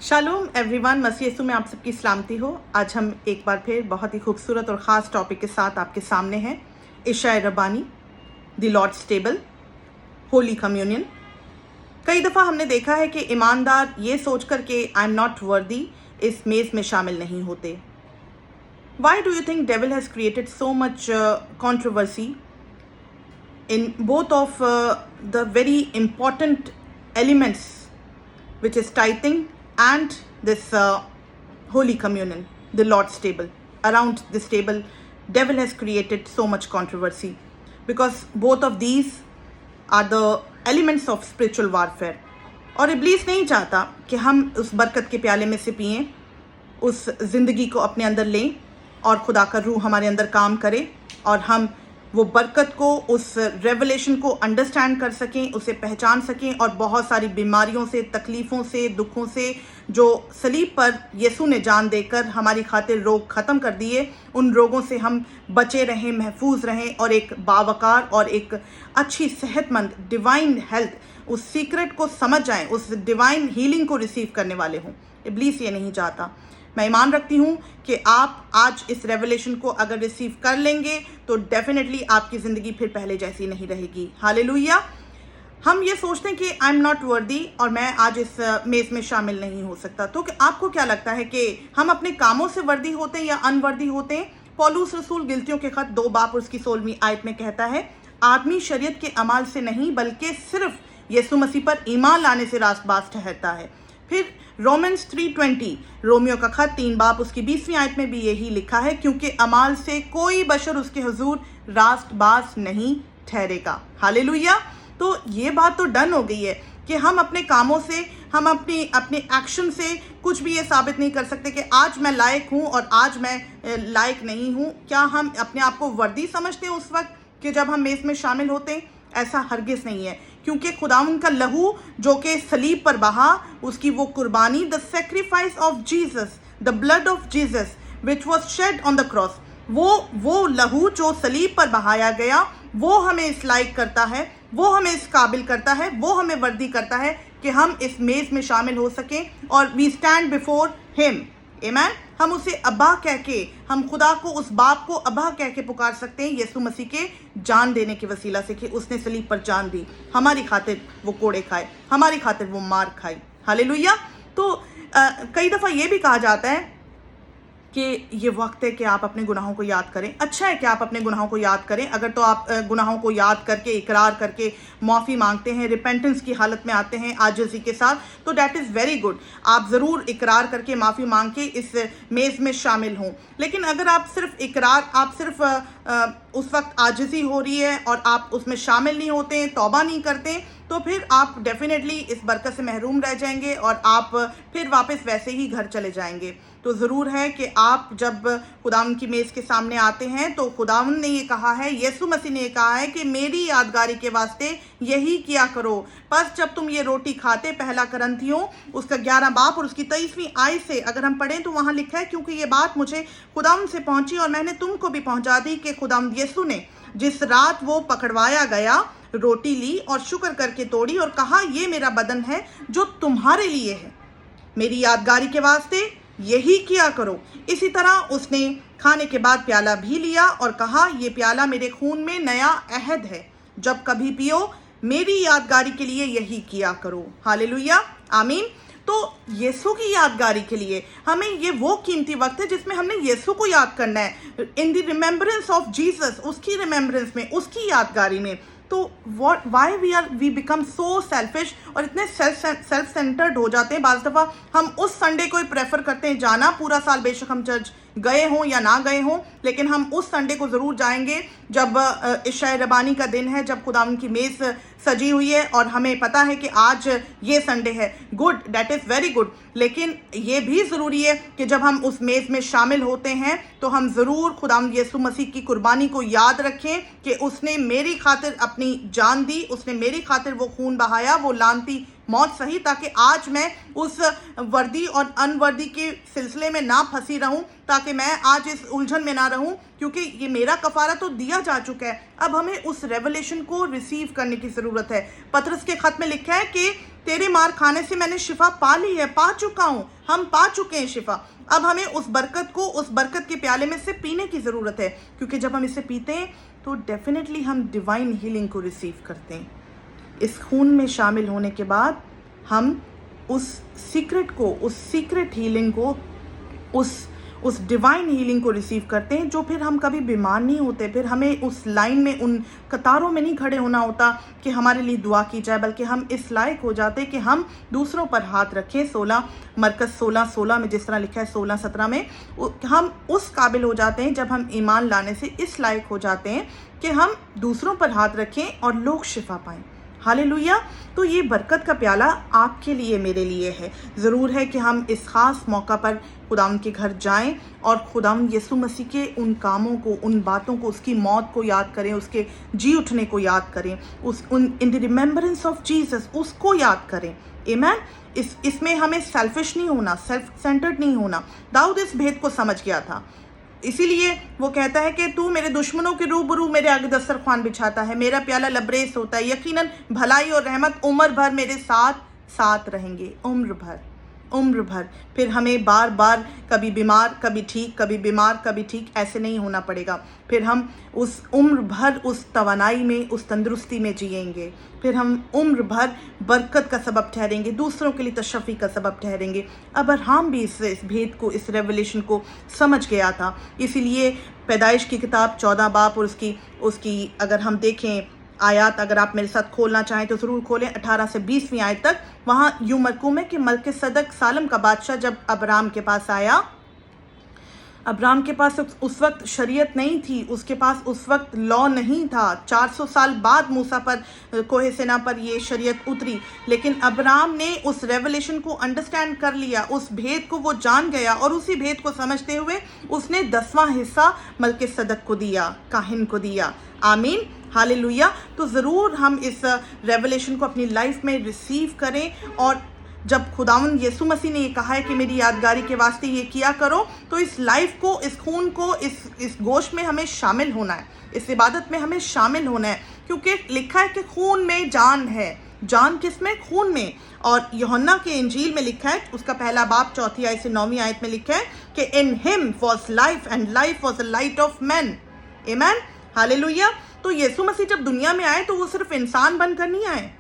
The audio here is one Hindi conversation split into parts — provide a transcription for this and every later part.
शालोम एवरीवन, मसीह यीशु में आप सबकी सलामती हो। आज हम एक बार फिर बहुत ही खूबसूरत और ख़ास टॉपिक के साथ आपके सामने हैं। इशाए रब्बानी, the Lord's table, holy communion. कई दफ़ा हमने देखा है कि ईमानदार ये सोच कर के आई एम नॉट वर्दी इस मेज़ में शामिल नहीं होते। Why do you think devil has created so much controversy in both of the very important elements, which is tithing and this holy communion, the Lord's table. Around this table, devil has created so much controversy because both of these are the elements of spiritual warfare. और इब्लीस नहीं चाहता कि हम उस बरकत के प्याले में से पिएं, उस ज़िंदगी को अपने अंदर लें और खुदा का रूह हमारे अंदर काम करे और हम वो बरकत को, उस रेवलेशन को अंडरस्टैंड कर सकें, उसे पहचान सकें और बहुत सारी बीमारियों से, तकलीफ़ों से, दुखों से जो सलीब पर यीशु ने जान देकर हमारी खातिर रोग ख़त्म कर दिए, उन रोगों से हम बचे रहें, महफूज रहें और एक बावकार और एक अच्छी सेहतमंद डिवाइन हेल्थ, उस सीक्रेट को समझ जाएं, उस डिवाइन हीलिंग को रिसीव करने वाले हों। इब्लीस ये नहीं चाहता। मैं ईमान रखती हूँ कि आप आज इस रेवलेशन को अगर रिसीव कर लेंगे तो डेफिनेटली आपकी ज़िंदगी फिर पहले जैसी नहीं रहेगी। हालेलुया। हम ये सोचते हैं कि आई एम नॉट वर्दी और मैं आज इस मेज़ में शामिल नहीं हो सकता। तो आपको क्या लगता है कि हम अपने कामों से वर्दी होते हैं या अनवर्दी होते हैं? पौलुस रसूल गिलतियों के खत 2 बाब और उसकी 16वीं आयत में कहता है, आदमी शरीयत के अमाल से नहीं बल्कि सिर्फ यीशु मसीह पर ईमान लाने से रास्तबाज ठहरता है। फिर रोमन्स 3:20, रोमियो का खत 3 बाब उसकी 20वीं आयत में भी यही लिखा है, क्योंकि अमाल से कोई बशर उसके हुजूर रास्तबाज नहीं ठहरेगा। हालेलुया। तो ये बात तो डन हो गई है कि हम अपने कामों से, हम अपने एक्शन से कुछ भी ये साबित नहीं कर सकते कि आज मैं लायक हूँ और आज मैं लायक नहीं हूँ। क्या हम अपने आप को वर्दी समझते हैं उस वक्त कि जब हम मेज़ में शामिल होते हैं? ऐसा हरगिज़ नहीं है, क्योंकि खुदावंद का लहू जो कि सलीब पर बहा, उसकी वो कुर्बानी, the sacrifice of Jesus, the blood of Jesus which was shed on the cross, वो लहू जो सलीब पर बहाया गया, वो हमें इस लायक करता है, वो हमें इस काबिल करता है, वो हमें वर्दी करता है कि हम इस मेज़ में शामिल हो सकें और वी स्टैंड बिफोर हिम। आमीन। हम उसे अब्बा कह के, हम खुदा को, उस बाप को अब्बा कह के पुकार सकते हैं यीशु मसीह के जान देने की वसीला से कि उसने सलीब पर जान दी, हमारी खातिर वो कोड़े खाए, हमारी खातिर वो मार खाई। हालेलुया। तो कई दफ़ा ये भी कहा जाता है कि ये वक्त है कि आप अपने गुनाहों को याद करें। अच्छा है कि आप अपने गुनाहों को याद करें। अगर तो आप गुनाहों को याद करके, इकरार करके माफ़ी मांगते हैं, रिपेंटेंस की हालत में आते हैं आजिज़ी के साथ, तो डैट इज़ वेरी गुड। आप ज़रूर इकरार करके, माफ़ी मांग के इस मेज़ में शामिल हों। लेकिन अगर आप सिर्फ इकरार, आप सिर्फ उस वक्त आजिज़ी हो रही है और आप उसमें शामिल नहीं होते हैं, तौबा नहीं करते, तो फिर आप डेफिनेटली इस बरकत से महरूम रह जाएंगे और आप फिर वापस वैसे ही घर चले जाएंगे। तो ज़रूर है कि आप जब खुदावंद की मेज़ के सामने आते हैं तो खुदावंद ने ये कहा है, यीशु मसीह ने ये कहा है कि मेरी यादगारी के वास्ते यही किया करो। बस जब तुम ये रोटी खाते, पहला करंथियों उसका 11 बाब और उसकी 23वीं आयत से अगर हम पढ़ें तो वहाँ लिखा है, क्योंकि ये बात मुझे खुदावंद से पहुँची और मैंने तुमको भी पहुँचा दी कि खुदावंद यीशु ने जिस रात वो पकड़वाया गया, रोटी ली और शुक्र करके तोड़ी और कहा, ये मेरा बदन है जो तुम्हारे लिए है, मेरी यादगारी के वास्ते यही किया करो। इसी तरह उसने खाने के बाद प्याला भी लिया और कहा, ये प्याला मेरे खून में नया अहद है, जब कभी पियो मेरी यादगारी के लिए यही किया करो। हालेलुया, आमीन। तो यीशु की यादगारी के लिए हमें ये वो कीमती वक्त है जिसमें हमने यीशु को याद करना है, in the remembrance of Jesus, उसकी रिमेम्बरेंस में, उसकी यादगारी में। तो why we become so selfish और इतने सेल्फ सेंटर्ड हो जाते हैं। बाज़ दफ़ा हम उस संडे को ही प्रेफर करते हैं जाना, पूरा साल बेशक हम चर्च गए हों या ना गए हों, लेकिन हम उस संडे को ज़रूर जाएंगे जब इशाए रब्बानी का दिन है, जब खुदावंद की मेज़ सजी हुई है और हमें पता है कि आज ये संडे है। Good, that is very good. लेकिन ये भी ज़रूरी है कि जब हम उस मेज़ में शामिल होते हैं तो हम ज़रूर खुदावंद यीशु मसीह की कुर्बानी को याद रखें कि उसने मेरी खातिर अपनी जान दी, उसने मेरी खातिर वो खून बहाया, वो लानती मौत सही, ताकि आज मैं उस वर्दी और अनवर्दी के सिलसिले में ना फंसी रहूं, ताकि मैं आज इस उलझन में ना रहूं, क्योंकि ये मेरा कफारा तो दिया जा चुका है। अब हमें उस रेवलेशन को रिसीव करने की ज़रूरत है। पतरस के खत में लिखा है कि तेरे मार खाने से मैंने शिफा पा ली है, पा चुका हूँ, हम पा चुके हैं शिफा। अब हमें उस बरकत के प्याले में से पीने की ज़रूरत है, क्योंकि जब हम इसे पीते हैं तो डेफिनेटली हम डिवाइन हीलिंग को रिसीव करते हैं। इस खून में शामिल होने के बाद हम उस सीक्रेट हीलिंग को, उस डिवाइन हीलिंग को रिसीव करते हैं, जो फिर हम कभी बीमार नहीं होते। फिर हमें उस लाइन में, उन कतारों में नहीं खड़े होना होता कि हमारे लिए दुआ की जाए, बल्कि हम इस लायक हो जाते कि हम दूसरों पर हाथ रखें। 16 मरकज़ 16:16 में जिस तरह लिखा है, 16-17 में हम उस काबिल हो जाते हैं जब हम ईमान लाने से इस लायक हो जाते हैं कि हम दूसरों पर हाथ रखें और लोग शिफा पाएँ। हालेलुया। तो ये बरकत का प्याला आपके लिए, मेरे लिए है। ज़रूर है कि हम इस ख़ास मौका पर खुदावंद के घर जाएं और खुदावंद यीशु मसीह के उन कामों को, उन बातों को, उसकी मौत को याद करें, उसके जी उठने को याद करें, इन द रिमेम्बरेंस ऑफ जीसस उसको याद करें। आमीन। इसमें हमें सेल्फिश नहीं होना, सेल्फ सेंटर्ड नहीं होना। दाऊद इस भेद को समझ गया था, इसीलिए वो कहता है कि तू मेरे दुश्मनों के रूबरू मेरे आगे दस्तरखान बिछाता है, मेरा प्याला लबरेज होता है, यकीनन भलाई और रहमत उम्र भर मेरे साथ साथ रहेंगे, उम्र भर। फिर हमें बार बार कभी बीमार कभी ठीक, कभी बीमार कभी ठीक ऐसे नहीं होना पड़ेगा। फिर हम उस उम्र भर उस तवानाई में, उस तंदुरुस्ती में जिएंगे। फिर हम उम्र भर बरकत का सबब ठहरेंगे, दूसरों के लिए तशफ़ी का सबब ठहरेंगे। अब्राहम भी इस भेद को, इस रेवलेशन को समझ गया था। इसीलिए पैदाइश की किताब 14 बाब और उसकी अगर हम देखें आयात, अगर आप मेरे साथ खोलना चाहें तो ज़रूर खोलें, 18 से 20वीं आयत तक। वहाँ यूँ मरकूम है कि मलकिसदक सालम का बादशाह जब अब्राम के पास आया, अब्राम के पास उस वक्त शरीयत नहीं थी, उसके पास उस वक्त लॉ नहीं था। 400 साल बाद मूसा पर, कोहे सिना पर ये शरीयत उतरी, लेकिन अब्राम ने उस रेवलेशन को अंडरस्टैंड कर लिया, उस भेद को वो जान गया, और उसी भेद को समझते हुए उसने 10वां हिस्सा मलकिसदक को दिया, काहिन को दिया। आमीन, हालेलुया। तो ज़रूर हम इस रेवलेशन को अपनी लाइफ में रिसीव करें, और जब खुदावंद यीशु मसीह ने ये कहा है कि मेरी यादगारी के वास्ते ये किया करो, तो इस लाइफ को, इस खून को, इस गोश्त में हमें शामिल होना है, इस इबादत में हमें शामिल होना है, क्योंकि लिखा है कि खून में जान है। जान किस में? खून में। और यूहन्ना के इंजील में लिखा है, उसका पहला बाब 4 आयत से 9वीं आयत में लिखा है कि in him was life and life was the light of man. आमीन, हालेलुया। तो यीशु मसीह जब दुनिया में आए तो वो सिर्फ इंसान बनकर नहीं आए।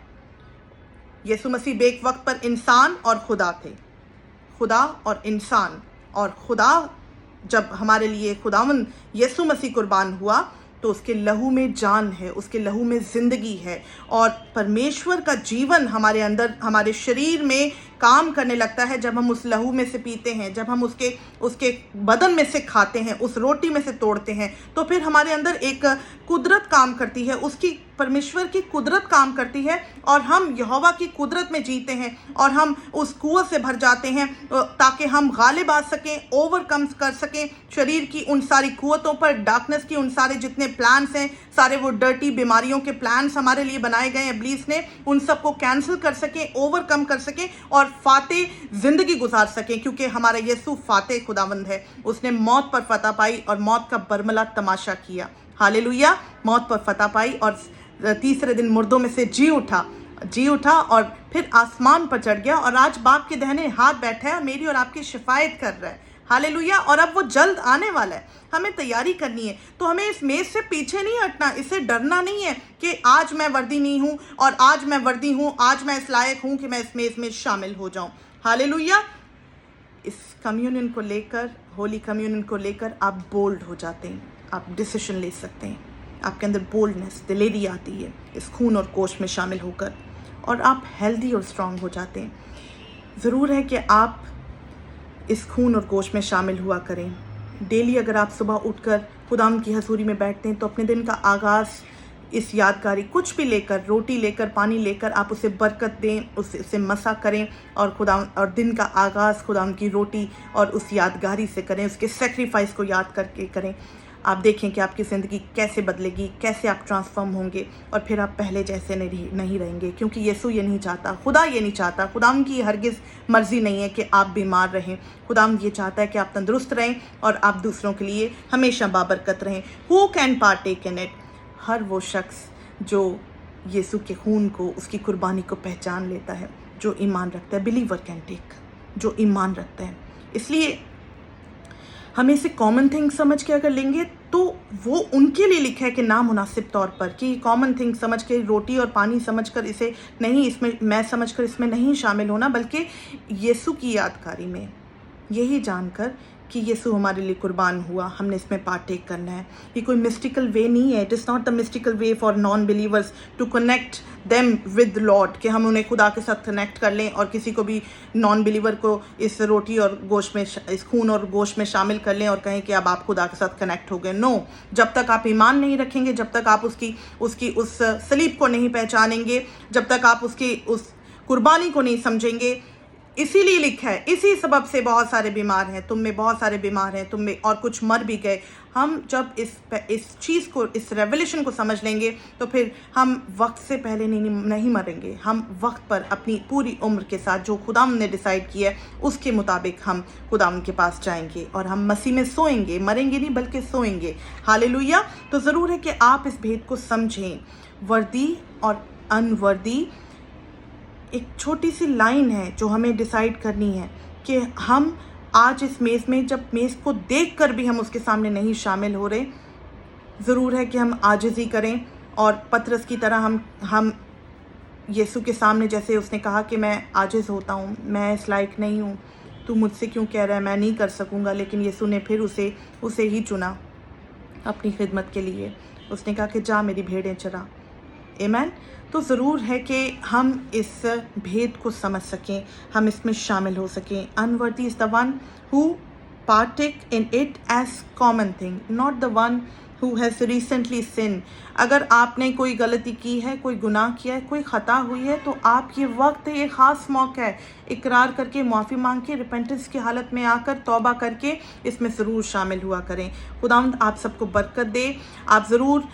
यीशु मसीह बेक वक्त पर इंसान और खुदा थे, खुदा और इंसान। और खुदा जब हमारे लिए खुदावंद यीशु मसीह कुर्बान हुआ तो उसके लहू में जान है, उसके लहू में ज़िंदगी है, और परमेश्वर का जीवन हमारे अंदर, हमारे शरीर में काम करने लगता है जब हम उस लहू में से पीते हैं, जब हम उसके बदन में से खाते हैं, उस रोटी में से तोड़ते हैं। तो फिर हमारे अंदर एक कुदरत काम करती है, उसकी, परमेश्वर की कुदरत काम करती है, और हम यहोवा की कुदरत में जीते हैं, और हम उस कुव्वत से भर जाते हैं ताकि हम गालिब आ सकें, ओवरकम कर सकें शरीर की उन सारी कुव्वतों पर, डार्कनेस की उन सारे जितने प्लान्स हैं, सारे वो डर्टी बीमारियों के प्लान्स हमारे लिए बनाए गए हैं इब्लीस ने, उन सबको कैंसिल कर सकें, ओवरकम कर सकें, और फाते ज़िंदगी गुजार सकें, क्योंकि हमारा यीशु फाते खुदावंद है। उसने मौत पर फतह पाई और मौत का बरमला तमाशा किया। हालेलुया। मौत पर फतह पाई और तीसरे दिन मुर्दों में से जी उठा और फिर आसमान पर चढ़ गया, और आज बाप के दाहिने हाथ बैठा है और मेरी और आपकी शिफायत कर रहा है। हालेलुया। और अब वो जल्द आने वाला है, हमें तैयारी करनी है। तो हमें इस मेज से पीछे नहीं हटना, इससे डरना नहीं है कि आज मैं वर्दी नहीं हूँ और आज मैं वर्दी हूँ, आज मैं इस लायक हूँ कि मैं इस मेज में शामिल हो जाऊँ। हालेलुया। इस कम्युनियन को लेकर, होली कम्युनियन को लेकर आप बोल्ड हो जाते हैं, आप डिसीजन ले सकते हैं, आपके अंदर बोल्डनेस, दिलेरी आती है इस खून और गोश्त में शामिल होकर, और आप हेल्दी और स्ट्रांग हो जाते हैं। ज़रूर है कि आप इस खून और गोश्त में शामिल हुआ करें। डेली अगर आप सुबह उठकर खुदाम की हजूरी में बैठते हैं तो अपने दिन का आगाज़ इस यादगारी, कुछ भी लेकर, रोटी लेकर, पानी लेकर, आप उसे बरकत दें, उसे मसा करें, और खुदाम, और दिन का आगाज़ खुदाम की रोटी और उस यादगारी से करें, उसके सेक्रीफाइस को याद करके करें। आप देखें कि आपकी ज़िंदगी कैसे बदलेगी, कैसे आप ट्रांसफॉर्म होंगे, और फिर आप पहले जैसे नहीं रहेंगे, क्योंकि यीशु ये नहीं चाहता, खुदा ये नहीं चाहता, खुदाम की हरगिज़ मर्ज़ी नहीं है कि आप बीमार रहें। खुदाम ये चाहता है कि आप तंदुरुस्त रहें और आप दूसरों के लिए हमेशा बाबरकत रहें। Who can partake in it? हर वो शख्स जो यीशु के खून को, उसकी कुर्बानी को पहचान लेता है, जो ईमान रखता है, बिलीवर कैन टेक, जो ईमान रखता है। इसलिए हम इसे कॉमन थिंग समझ के अगर लेंगे तो वो उनके लिए लिखा है कि नामुनासिब तौर पर, कि कॉमन थिंग समझ के, रोटी और पानी समझ कर इसे नहीं, इसमें मैं समझ कर इसमें नहीं शामिल होना, बल्कि यीशु की यादगारी में, यही जानकर कि यीशु हमारे लिए कुर्बान हुआ, हमने इसमें पार्टेक करना है। ये कोई मिस्टिकल वे नहीं है। It is not the mystical way for non believers to connect them with Lord, कि हम उन्हें खुदा के साथ कनेक्ट कर लें और किसी को भी नॉन बिलीवर को इस रोटी और गोश्त में, इस खून और गोश्त में शामिल कर लें और कहें कि अब आप खुदा के साथ कनेक्ट हो गए। नो, जब तक आप ईमान नहीं रखेंगे, जब तक आप उसकी उस सलीब को नहीं पहचानेंगे, जब तक आप उसकी उस कुर्बानी को नहीं समझेंगे। इसीलिए लिखा है, इसी सबब से बहुत सारे बीमार हैं, तुम में बहुत सारे बीमार हैं, तुम में और कुछ मर भी गए। हम जब इस चीज़ को, इस रेवलेशन को समझ लेंगे तो फिर हम वक्त से पहले नहीं मरेंगे। हम वक्त पर अपनी पूरी उम्र के साथ जो खुदाम ने डिसाइड किया है उसके मुताबिक हम खुदाम के पास जाएंगे और हम मसीह में सोएंगे, मरेंगे नहीं बल्कि सोएंगे। हालेलुया। तो ज़रूर है कि आप इस भेद को समझें। वर्दी और अनवर्दी एक छोटी सी लाइन है जो हमें डिसाइड करनी है कि हम आज इस मेज़ में, जब मेज़ को देखकर भी हम उसके सामने नहीं शामिल हो रहे, ज़रूर है कि हम आजिज़ी करें और पतरस की तरह हम यीशु के सामने, जैसे उसने कहा कि मैं आजिज़ होता हूँ, मैं इस लायक नहीं हूँ, तू मुझसे क्यों कह रहा है, मैं नहीं कर सकूँगा, लेकिन यीशु ने फिर उसे ही चुना अपनी खिदमत के लिए। उसने कहा कि जा मेरी भेड़ें चरा। आमीन। तो ज़रूर है कि हम इस भेद को समझ सकें, हम इसमें शामिल हो सकें। Unworthy is the one who partake in it as common thing, not the one who has recently sinned। अगर आपने कोई गलती की है, कोई गुनाह किया है, कोई ख़ता हुई है, तो आप ये वक्त है, ये ख़ास मौका है, इकरार करके, माफ़ी मांग के, रिपेंटेंस की हालत में आकर तौबा करके इसमें ज़रूर शामिल हुआ करें। खुदावंद आप सबको बरकत दे। आप ज़रूर